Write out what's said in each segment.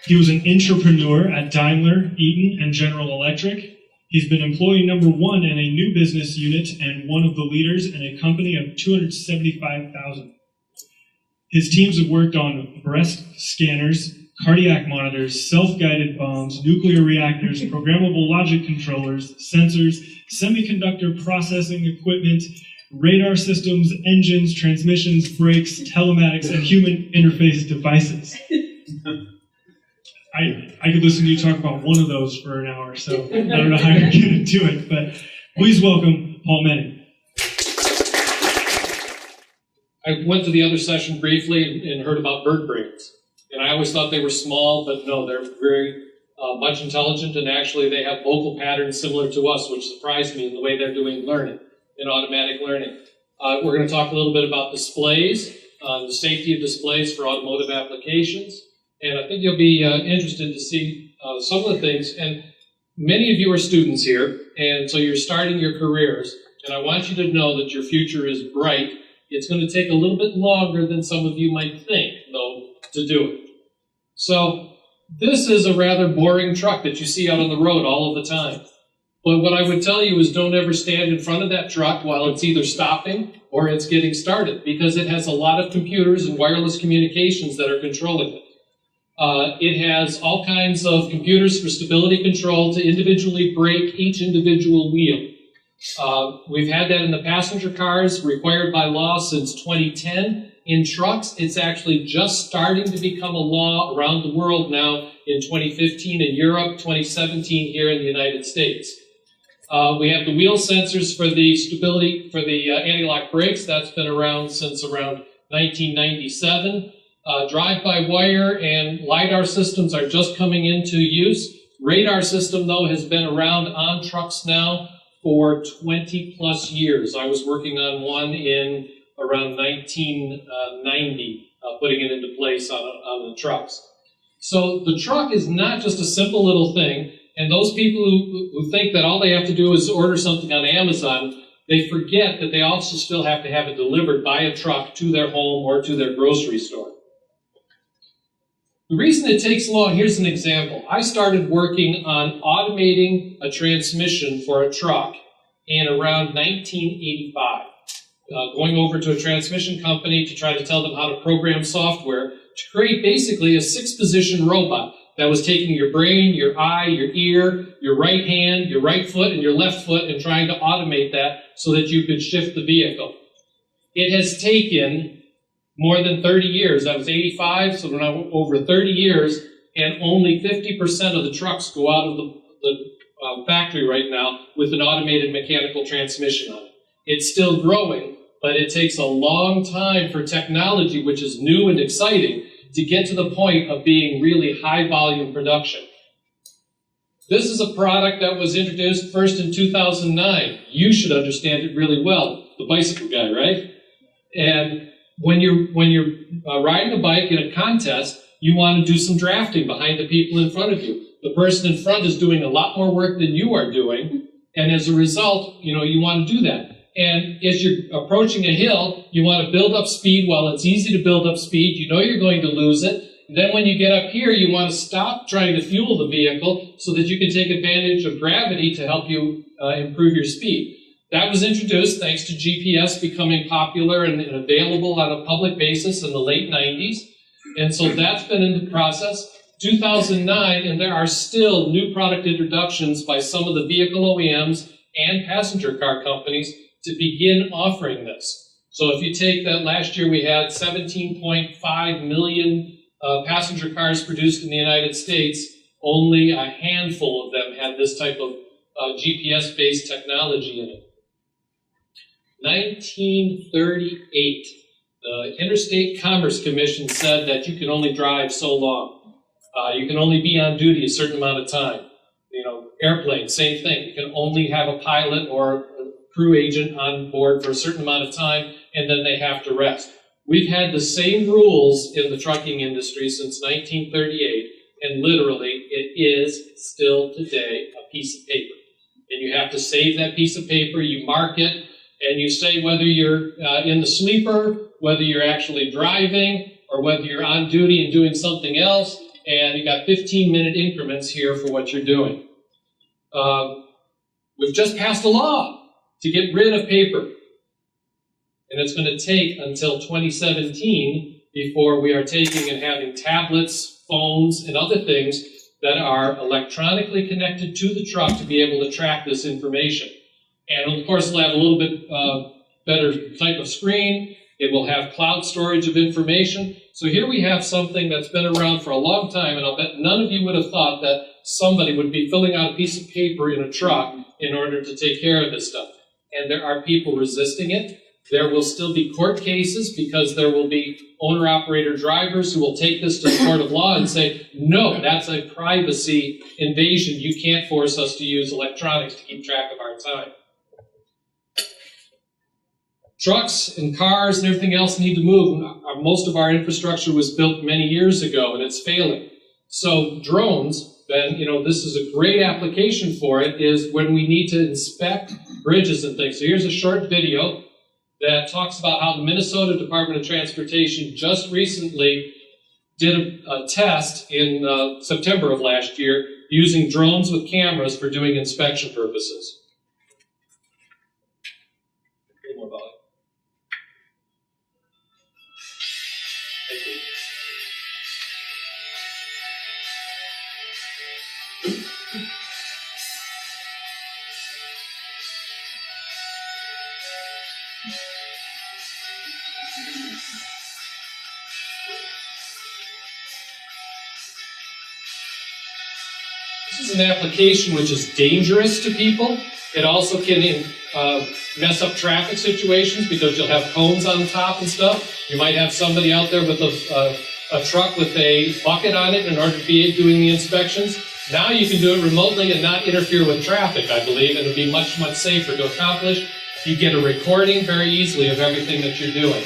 He was an entrepreneur at Daimler, Eaton, and General Electric. He's been employee number 1 in a new business unit and one of the leaders in a company of 275,000. His teams have worked on breast scanners, cardiac monitors, self-guided bombs, nuclear reactors, programmable logic controllers, sensors, semiconductor processing equipment, radar systems, engines, transmissions, brakes, telematics, and human interface devices. I could listen to you talk about one of those for an hour, so I don't know how you're going to do it, but please welcome Paul Menig. I went to the other session briefly and heard about bird brains. And I always thought they were small, but no, they're very much intelligent, and actually they have vocal patterns similar to us, which surprised me in the way they're doing learning, in automatic learning. We're going to talk a little bit about displays, the safety of displays for automotive applications. And I think you'll be interested to see some of the things. And many of you are students here, and so you're starting your careers. And I want you to know that your future is bright. It's going to take a little bit longer than some of you might think, though, to do it. So this is a rather boring truck that you see out on the road all of the time. But what I would tell you is don't ever stand in front of that truck while it's either stopping or it's getting started, because it has a lot of computers and wireless communications that are controlling it. It has all kinds of computers for stability control to individually brake each individual wheel. We've had that in the passenger cars, required by law since 2010. In trucks, it's actually just starting to become a law around the world now in 2015 in Europe, 2017 here in the United States. We have the wheel sensors for the stability, for the anti-lock brakes. That's been around since around 1997. Drive-by-wire and LiDAR systems are just coming into use. Radar system, though, has been around on trucks now for 20 plus years. I was working on one in around 1990, putting it into place on the trucks. So the truck is not just a simple little thing, and those people who think that all they have to do is order something on Amazon, they forget that they also still have to have it delivered by a truck to their home or to their grocery store. The reason it takes long, here's an example. I started working on automating a transmission for a truck in around 1985. Going over to a transmission company to try to tell them how to program software to create basically a 6-position robot that was taking your brain, your eye, your ear, your right hand, your right foot, and your left foot and trying to automate that so that you could shift the vehicle. It has taken more than 30 years. That was 85, so we're now over 30 years, and only 50% of the trucks go out of the factory right now with an automated mechanical transmission on it. It's still growing, but it takes a long time for technology, which is new and exciting, to get to the point of being really high-volume production. This is a product that was introduced first in 2009. You should understand it really well, the bicycle guy, right? And when you're riding a bike in a contest, you want to do some drafting behind the people in front of you. The person in front is doing a lot more work than you are doing, and as a result, you want to do that. And as you're approaching a hill, you want to build up speed while it's easy to build up speed. You know you're going to lose it. And then when you get up here, you want to stop trying to fuel the vehicle so that you can take advantage of gravity to help you improve your speed. That was introduced thanks to GPS becoming popular and available on a public basis in the late 90s. And so that's been in the process. 2009, and there are still new product introductions by some of the vehicle OEMs and passenger car companies to begin offering this. So if you take that, last year we had 17.5 million passenger cars produced in the United States. Only a handful of them had this type of GPS-based technology in it. 1938, the Interstate Commerce Commission said that you can only drive so long. You can only be on duty a certain amount of time. Airplanes, same thing. You can only have a pilot or a crew agent on board for a certain amount of time, and then they have to rest. We've had the same rules in the trucking industry since 1938, and literally, it is still today a piece of paper. And you have to save that piece of paper, you mark it, and you say whether you're in the sleeper, whether you're actually driving, or whether you're on duty and doing something else, and you got 15-minute increments here for what you're doing. We've just passed a law to get rid of paper, and it's going to take until 2017 before we are taking and having tablets, phones, and other things that are electronically connected to the truck to be able to track this information. And of course, it'll have a little bit better type of screen. It will have cloud storage of information. So here we have something that's been around for a long time, and I'll bet none of you would have thought that somebody would be filling out a piece of paper in a truck in order to take care of this stuff. And there are people resisting it. There will still be court cases because there will be owner-operator drivers who will take this to the court of law and say, no, that's a privacy invasion. You can't force us to use electronics to keep track of our time. Trucks and cars and everything else need to move. Most of our infrastructure was built many years ago, and it's failing. So drones, then, this is a great application for it, is when we need to inspect bridges and things. So here's a short video that talks about how the Minnesota Department of Transportation just recently did a test in September of last year using drones with cameras for doing inspection purposes. More about it. Thank you. This is an application which is dangerous to people. It also can mess up traffic situations because you'll have cones on top and stuff. You might have somebody out there with a truck with a bucket on it in order to be doing the inspections. Now you can do it remotely and not interfere with traffic, I believe, and it'll be much, much safer to accomplish. You get a recording very easily of everything that you're doing.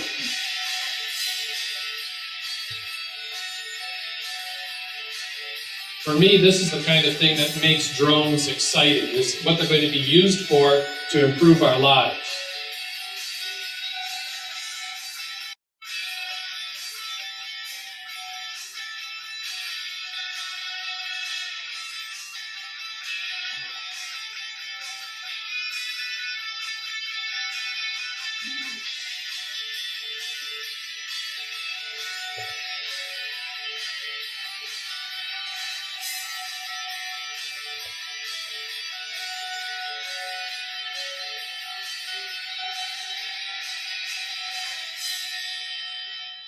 For me, this is the kind of thing that makes drones exciting. This is what they're going to be used for to improve our lives.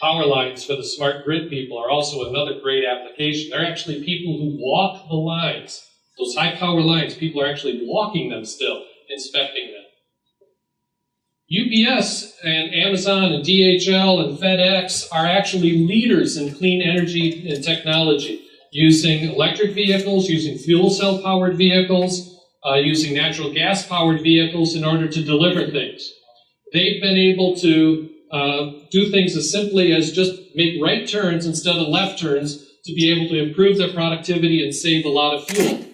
Power lines for the smart grid people are also another great application. They're actually people who walk the lines. Those high power lines, people are actually walking them still, inspecting them. UPS and Amazon and DHL and FedEx are actually leaders in clean energy and technology, using electric vehicles, using fuel cell powered vehicles, using natural gas powered vehicles in order to deliver things. They've been able to do things as simply as just make right turns instead of left turns to be able to improve their productivity and save a lot of fuel.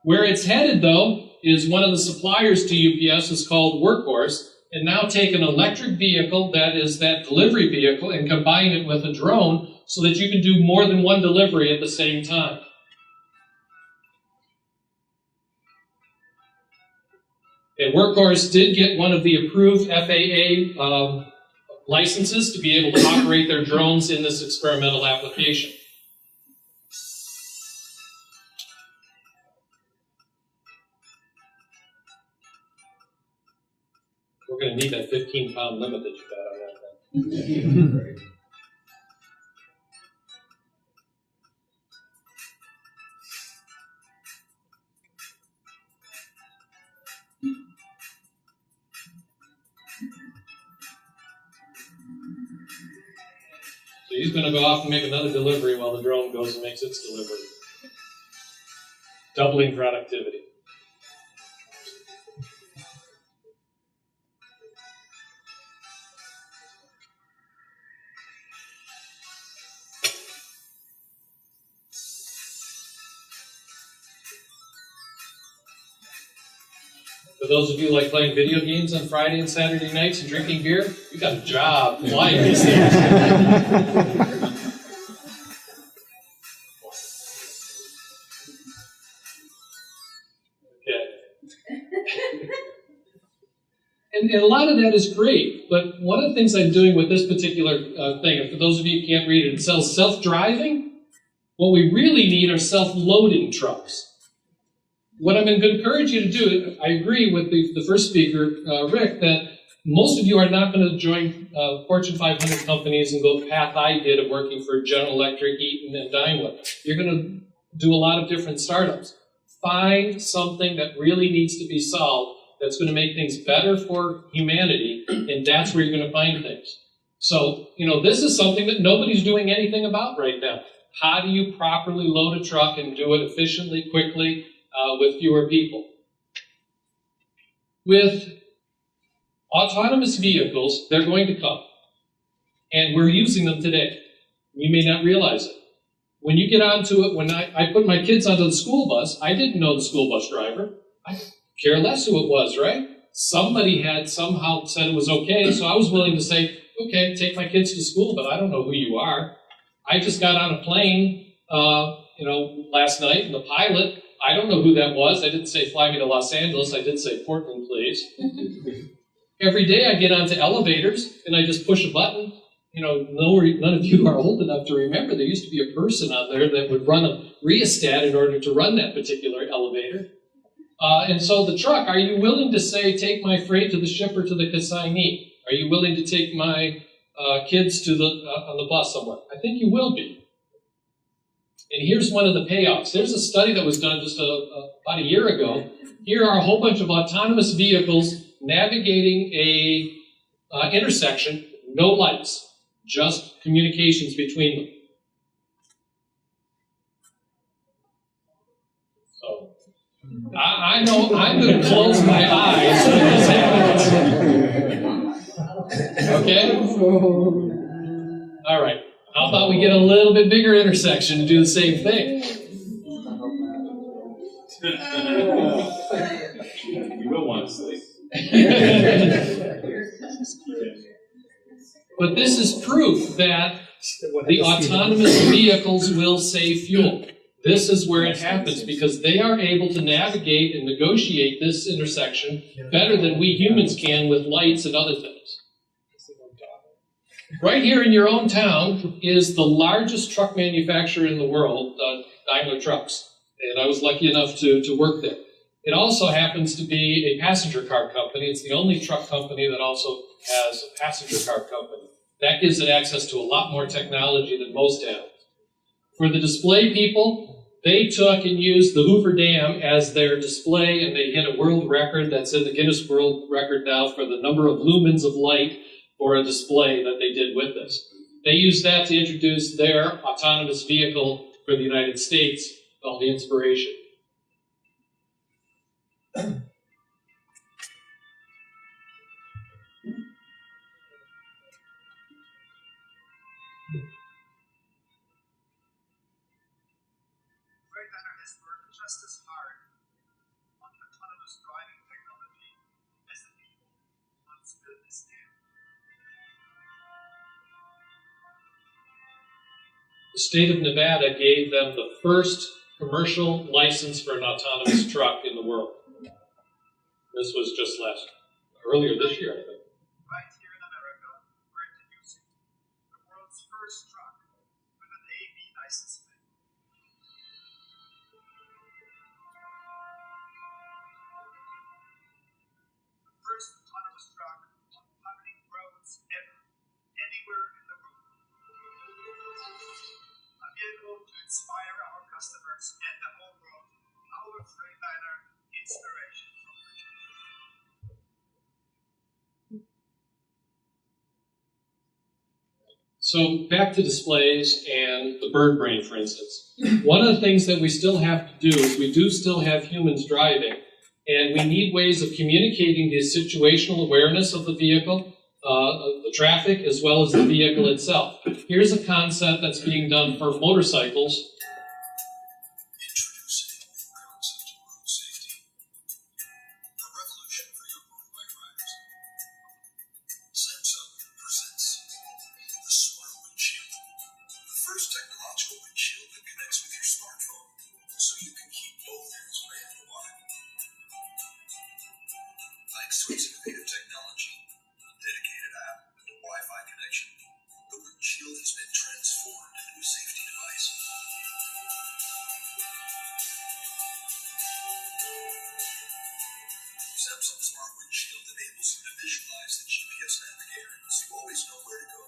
Where it's headed, though, is one of the suppliers to UPS is called Workhorse, and now take an electric vehicle that is that delivery vehicle and combine it with a drone so that you can do more than one delivery at the same time. And Workhorse did get one of the approved FAA licenses to be able to operate their drones in this experimental application. We're going to need that 15-pound limit that you got on that thing. So he's going to go off and make another delivery while the drone goes and makes its delivery. Doubling productivity. For those of you like playing video games on Friday and Saturday nights and drinking beer, you got a job flying these things. And a lot of that is great, but one of the things I'm doing with this particular thing, and for those of you who can't read it, it says self-driving. What we really need are self-loading trucks. What I'm going to encourage you to do, I agree with the first speaker, Rick, that most of you are not going to join Fortune 500 companies and go the path I did of working for General Electric, Eaton, and Daimler. You're going to do a lot of different startups. Find something that really needs to be solved that's going to make things better for humanity, and that's where you're going to find things. So, this is something that nobody's doing anything about right now. How do you properly load a truck and do it efficiently, quickly, with fewer people? With autonomous vehicles, they're going to come, and we're using them today. You may not realize it. When you get onto it, when I put my kids onto the school bus, I didn't know the school bus driver. I care less who it was, right? Somebody had somehow said it was okay, so I was willing to say, okay, take my kids to school, but I don't know who you are. I just got on a plane, last night, and the pilot, I don't know who that was. I didn't say fly me to Los Angeles. I did say Portland, please. Every day I get onto elevators, and I just push a button. None of you are old enough to remember there used to be a person on there that would run a rheostat in order to run that particular elevator. And so the truck, are you willing to say, take my freight to the shipper, to the consignee? Are you willing to take my kids to on the bus somewhere? I think you will be. And here's one of the payoffs. There's a study that was done just about a year ago. Here are a whole bunch of autonomous vehicles navigating a intersection, no lights, just communications between them. So, I know I'm going to close my eyes when this happens. Okay? All right. How about we get a little bit bigger intersection and do the same thing? You will want to sleep. But this is proof that the autonomous vehicles will save fuel. This is where it happens because they are able to navigate and negotiate this intersection better than we humans can with lights and other things. Right here in your own town is the largest truck manufacturer in the world, Daimler Trucks. And I was lucky enough to work there. It also happens to be a passenger car company. It's the only truck company that also has a passenger car company. That gives it access to a lot more technology than most have. For the display people, they took and used the Hoover Dam as their display, and they hit a world record that's in the Guinness World Record now for the number of lumens of light for a display that they did with this. They used that to introduce their autonomous vehicle for the United States called the Inspiration. Just as hard on autonomous driving technology as the people once built this dam. The state of Nevada gave them the first commercial license for an autonomous truck in the world. This was just earlier this year, I think. Right here in America, we're introducing the world's first truck with an AB license plate. First autonomous truck on public roads ever, anywhere in the world. A vehicle to inspire our customers and the whole world, our Freightliner Inspiration. So back to displays and the bird brain, for instance. One of the things that we still have to do is we do still have humans driving, and we need ways of communicating the situational awareness of the vehicle, of the traffic, as well as the vehicle itself. Here's a concept that's being done for motorcycles. Introducing the concept of road safety. A revolution for your motorbike riders. Samsung presents the Smart Windshield. The first technological windshield that connects with your smartphone, so you can keep both hands on the handlebar. Thanks to its innovative technology, helps you to visualize the GPS navigator so you always know where to go,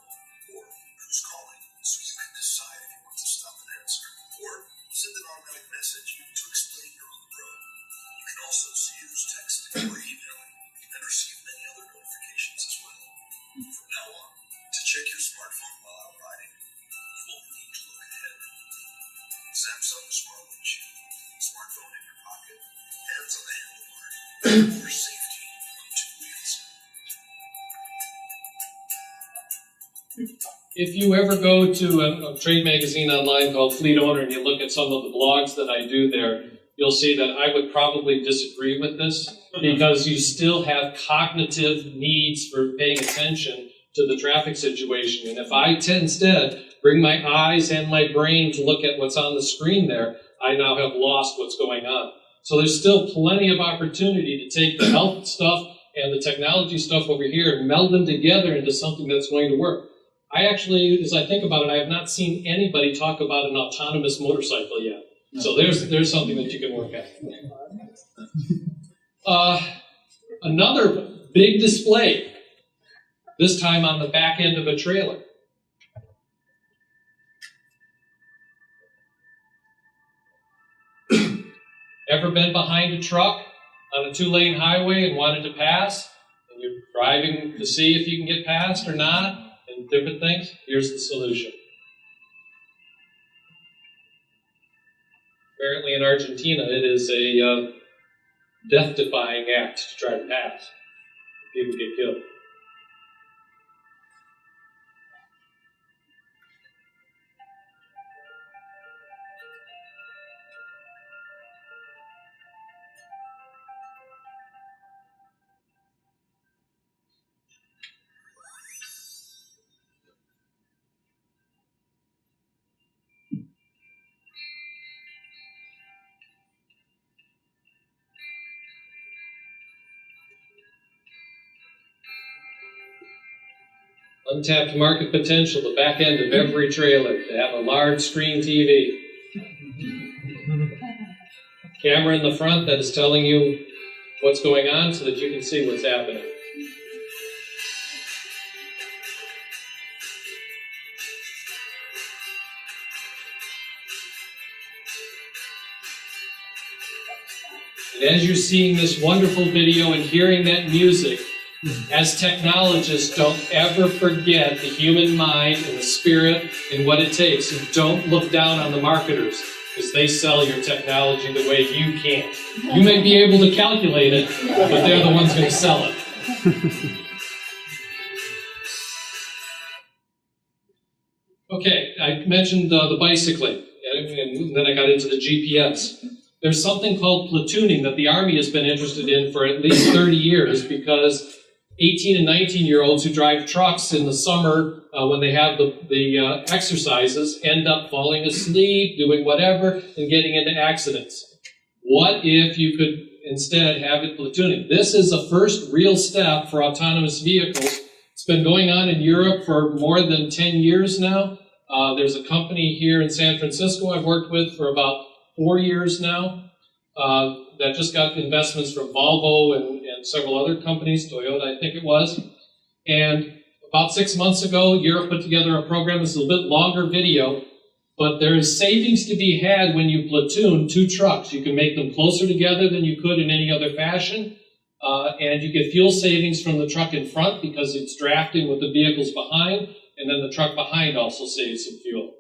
or who's calling so you can decide if you want to stop and answer, or send an automatic message to explain you're on the road. You can also use texting or emailing and receive many other notifications as well. From now on, to check your smartphone while out riding, you only need to look ahead. Samsung Smart Windshield, smartphone in your pocket, hands on the handlebar, more safety on two wheels. If you ever go to a trade magazine online called Fleet Owner and you look at some of the blogs that I do there, you'll see that I would probably disagree with this because you still have cognitive needs for paying attention to the traffic situation. And if I instead bring my eyes and my brain to look at what's on the screen there, I now have lost what's going on. So there's still plenty of opportunity to take the health stuff and the technology stuff over here and meld them together into something that's going to work. I actually, as I think about it, I have not seen anybody talk about an autonomous motorcycle yet. So there's something that you can work at. Another big display, this time on the back end of a trailer. Ever been behind a truck on a 2-lane highway and wanted to pass? And you're driving to see if you can get past or not? And different things? Here's the solution. Apparently in Argentina, it is a death-defying act to try to pass. People get killed. Untapped market potential, the back end of every trailer, to have a large screen TV. Camera in the front that is telling you what's going on so that you can see what's happening. And as you're seeing this wonderful video and hearing that music, as technologists, don't ever forget the human mind and the spirit and what it takes. And don't look down on the marketers, because they sell your technology the way you can't. You may be able to calculate it, but they're the ones going to sell it. Okay, I mentioned the bicycling, and then I got into the GPS. There's something called platooning that the Army has been interested in for at least 30 years, because 18 and 19-year-olds who drive trucks in the summer when they have the exercises end up falling asleep, doing whatever, and getting into accidents. What if you could instead have it platooning? This is the first real step for autonomous vehicles. It's been going on in Europe for more than 10 years now. There's a company here in San Francisco I've worked with for about 4 years now. That just got investments from Volvo and several other companies, Toyota I think it was. And about 6 months ago, Europe put together a program. It's a little bit longer video, but there is savings to be had when you platoon 2 trucks. You can make them closer together than you could in any other fashion, and you get fuel savings from the truck in front because it's drafting with the vehicles behind, and then the truck behind also saves some fuel.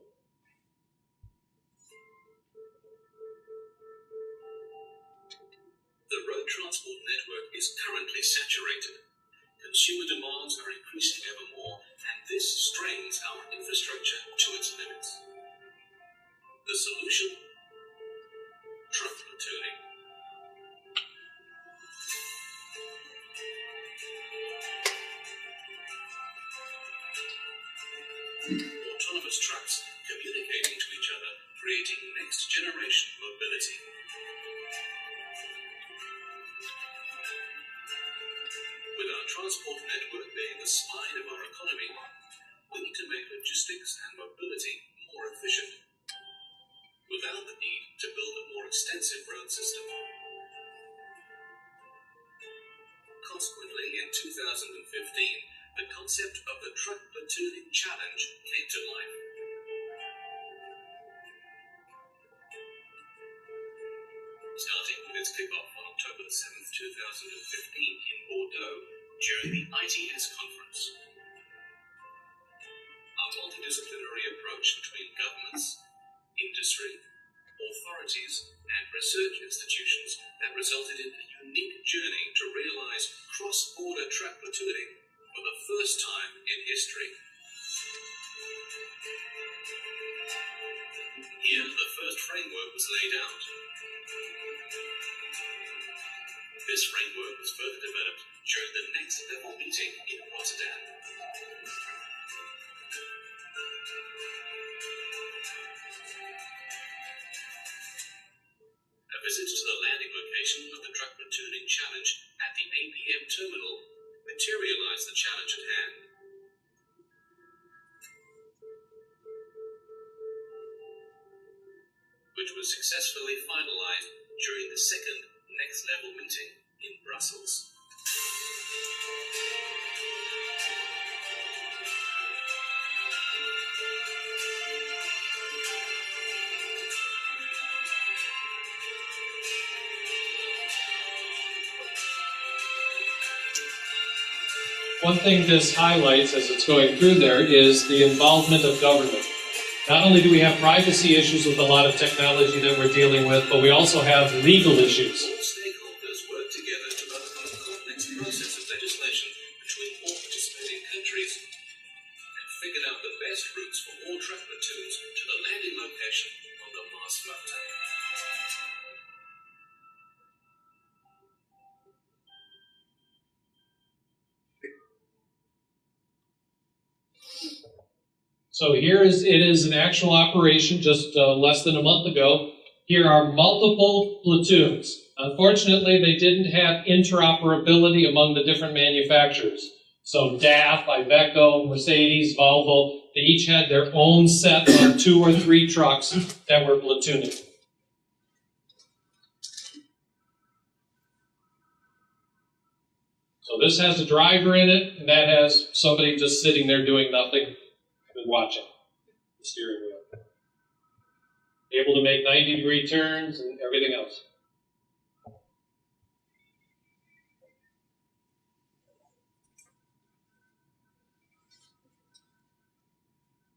The road transport network is currently saturated. Consumer demands are increasing ever more, and this strains our infrastructure to its limits. The solution? Truck platooning. Autonomous trucks communicating to each other, creating next-generation mobility. With our transport network being the spine of our economy, we need to make logistics and mobility more efficient, without the need to build a more extensive road system. Consequently, in 2015, the concept of the Truck Platooning Challenge came to life. Starting with its kickoff on October 7th, 2015 in Bordeaux during the ITS conference. A multidisciplinary approach between governments, industry, authorities, and research institutions that resulted in a unique journey to realize cross-border truck platooning for the first time in history. Here, the first framework was laid out. This framework was further developed during the next level meeting in Rotterdam. A visit to the landing location of the Truck Platooning Challenge at the APM terminal materialized the challenge at hand. Which was successfully finalized during the second next level meeting in Brussels. One thing this highlights as it's going through there is the involvement of government. Not only do we have privacy issues with a lot of technology that we're dealing with, but we also have legal issues. Stakeholders work together to overcome a complex process of legislation between all participating countries and figured out the best routes for all truck platoons to the landing location on the Mars float. So it is an actual operation just less than a month ago. Here are multiple platoons. Unfortunately, they didn't have interoperability among the different manufacturers. So DAF, Iveco, Mercedes, Volvo, they each had their own set of 2 or 3 trucks that were platooning. So this has a driver in it, and that has somebody just sitting there doing nothing. Watching the steering wheel. Able to make 90-degree turns and everything else.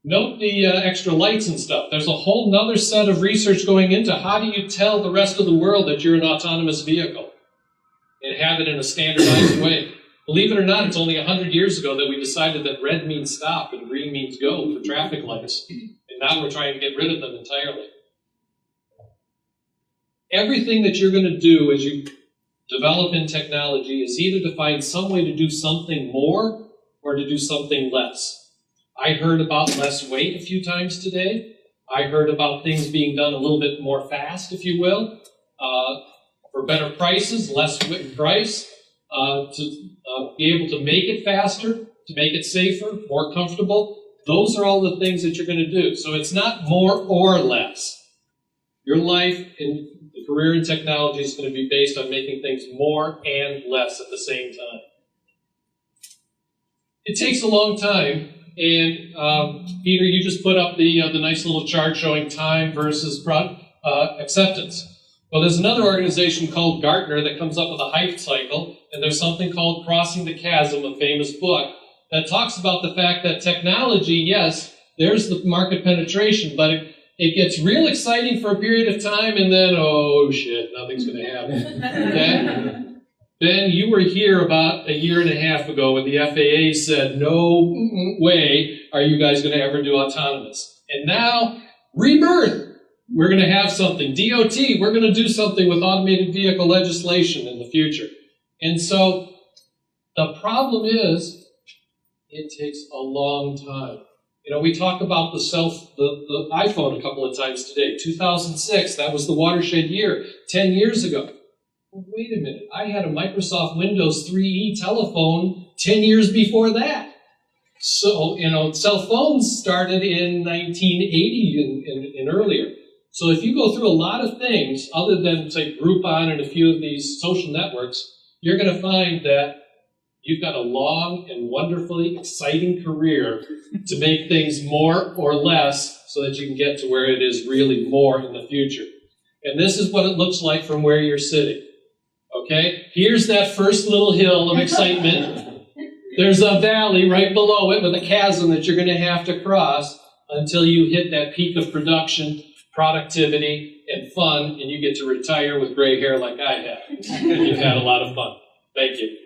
Note the extra lights and stuff. There's a whole nother set of research going into how do you tell the rest of the world that you're an autonomous vehicle and have it in a standardized way. Believe it or not, it's only 100 years ago that we decided that red means stop and green means go for traffic lights. And now we're trying to get rid of them entirely. Everything that you're going to do as you develop in technology is either to find some way to do something more or to do something less. I heard about less weight a few times today. I heard about things being done a little bit more fast, if you will, for better prices, less price. To be able to make it faster, to make it safer, more comfortable. Those are all the things that you're going to do. So it's not more or less. Your life and the career in technology is going to be based on making things more and less at the same time. It takes a long time, and Peter, you just put up the nice little chart showing time versus acceptance. Well, there's another organization called Gartner that comes up with a hype cycle, and there's something called Crossing the Chasm, a famous book, that talks about the fact that technology, yes, there's the market penetration, but it gets real exciting for a period of time, and then, oh shit, nothing's going to happen. Okay? Ben, you were here about a year and a half ago when the FAA said, no way are you guys going to ever do autonomous. And now, rebirth. We're going to have something. DOT, we're going to do something with automated vehicle legislation in the future. And so the problem is it takes a long time. You know, we talk about the iPhone a couple of times today. 2006, that was the watershed year, 10 years ago. Well, wait a minute. I had a Microsoft Windows 3E telephone 10 years before that. So, you know, cell phones started in 1980 and earlier. So if you go through a lot of things, other than, say, Groupon and a few of these social networks, you're going to find that You've got a long and wonderfully exciting career to make things more or less so that you can get to where it is really more in the future. And this is what it looks like from where you're sitting. Okay? Here's that first little hill of excitement. There's a valley right below it with a chasm that you're going to have to cross until you hit that peak of production, productivity, and fun, and you get to retire with gray hair like I have. And you've had a lot of fun. Thank you.